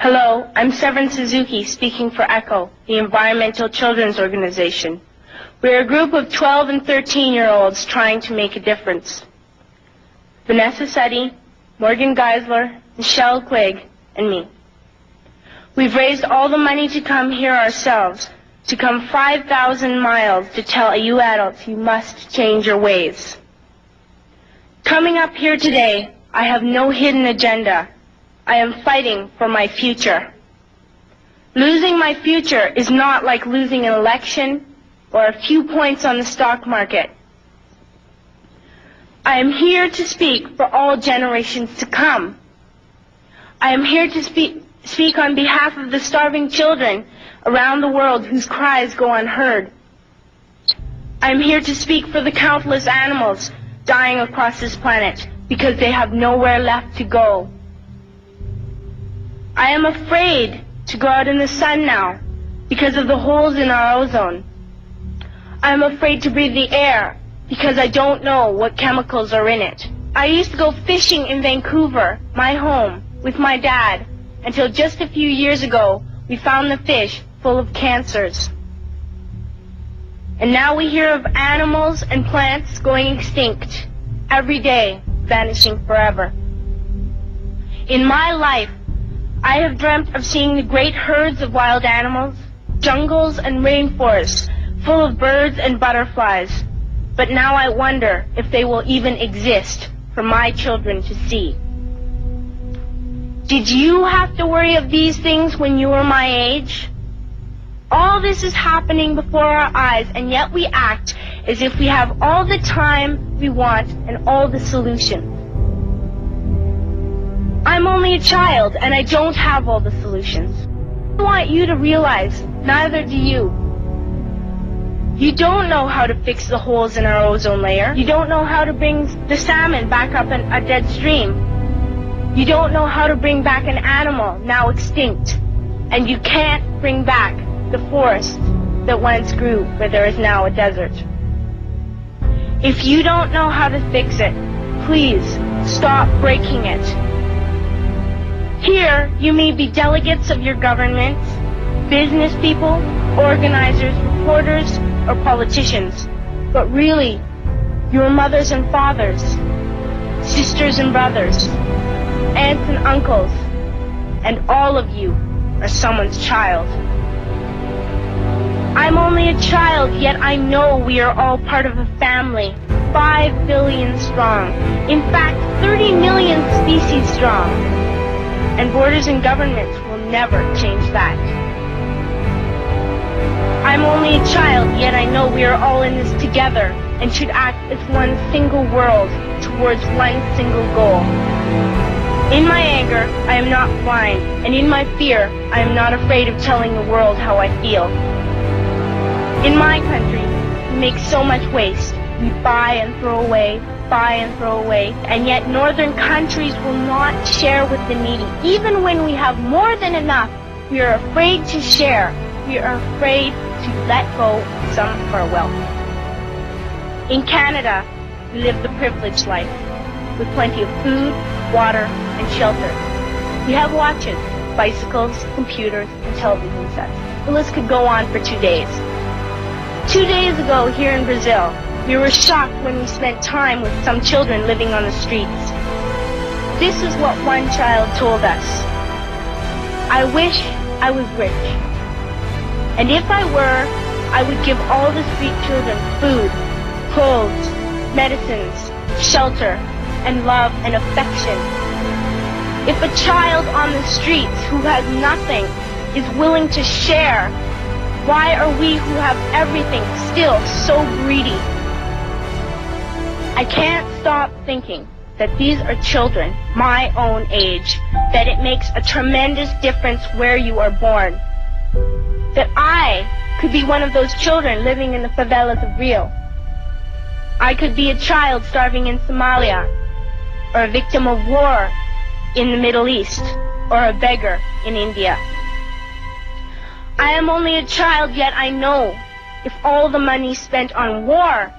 Hello, I'm Severin Suzuki speaking for ECHO, the Environmental Children's Organization. We're a group of 12 and 13-year-olds trying to make a difference. Vanessa Seti, Morgan Geisler, Michelle Quigg, and me. We've raised all the money to come here ourselves, to come 5,000 miles to tell you adults you must change your ways. Coming up here today, I have no hidden agenda. I am fighting for my future. Losing my future is not like losing an election or a few points on the stock market. I am here to speak for all generations to come. I am here to speak on behalf of the starving children around the world whose cries go unheard. I am here to speak for the countless animals dying across this planet because they have nowhere left to go. I am afraid to go out in the sun now because of the holes in our ozone. I am afraid to breathe the air because I don't know what chemicals are in it. I used to go fishing in Vancouver, my home, with my dad, until just a few years ago we found the fish full of cancers. And now we hear of animals and plants going extinct, every day vanishing forever. In my life, I have dreamt of seeing the great herds of wild animals, jungles and rainforests full of birds and butterflies. But now I wonder if they will even exist for my children to see. Did you have to worry of these things when you were my age? All this is happening before our eyes, and yet we act as if we have all the time we want and all the solutions. I'm only a child, and I don't have all the solutions. I want you to realize, neither do you. You don't know how to fix the holes in our ozone layer. You don't know how to bring the salmon back up in a dead stream. You don't know how to bring back an animal now extinct. And you can't bring back the forest that once grew where there is now a desert. If you don't know how to fix it, please stop breaking it. Here, you may be delegates of your governments, business people, organizers, reporters, or politicians, but really, your mothers and fathers, sisters and brothers, aunts and uncles, and all of you are someone's child. I'm only a child, yet I know we are all part of a family, 5 billion strong, in fact 30 million species strong. And borders and governments will never change that. I'm only a child, yet I know we are all in this together and should act as one single world towards one single goal. In my anger, I am not blind, and in my fear, I am not afraid of telling the world how I feel. In my country, we make so much waste. We buy and throw away, and yet northern countries will not share with the needy. Even when we have more than enough, we are afraid to share. We are afraid to let go of some of our wealth. In Canada, we live the privileged life, with plenty of food, water, and shelter. We have watches, bicycles, computers, and television sets. The list could go on for 2 days. 2 days ago, here in Brazil, we were shocked when we spent time with some children living on the streets. This is what one child told us. I wish I was rich. And if I were, I would give all the street children food, clothes, medicines, shelter, and love and affection. If a child on the streets who has nothing is willing to share, why are we who have everything still so greedy? I can't stop thinking that these are children my own age, that it makes a tremendous difference where you are born. That I could be one of those children living in the favelas of Rio. I could be a child starving in Somalia, or a victim of war in the Middle East, or a beggar in India. I am only a child, yet I know if all the money spent on war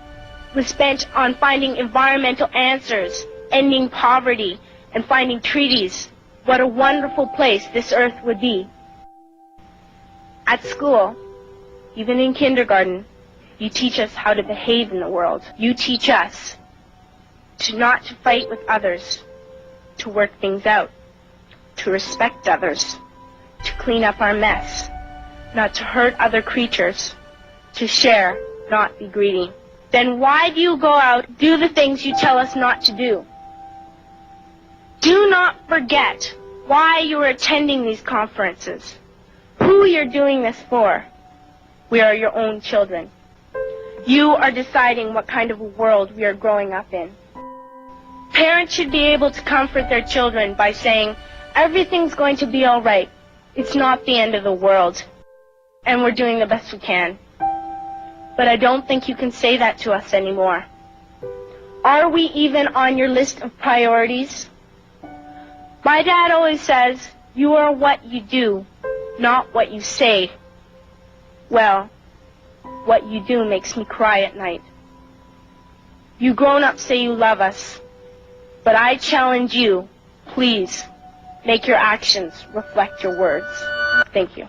was spent on finding environmental answers, ending poverty, and finding treaties, what a wonderful place this earth would be. At school, even in kindergarten, you teach us how to behave in the world. You teach us not to fight with others, to work things out, to respect others, to clean up our mess, not to hurt other creatures, to share, not be greedy. Then why do you go out, do the things you tell us not to do? Do not forget why you are attending these conferences, who you're doing this for. We are your own children. You are deciding what kind of a world we are growing up in. Parents should be able to comfort their children by saying, everything's going to be all right. It's not the end of the world. And we're doing the best we can. But I don't think you can say that to us anymore. Are we even on your list of priorities? My dad always says, you are what you do, not what you say. Well, what you do makes me cry at night. You grown-ups say you love us, but I challenge you, please, make your actions reflect your words. Thank you.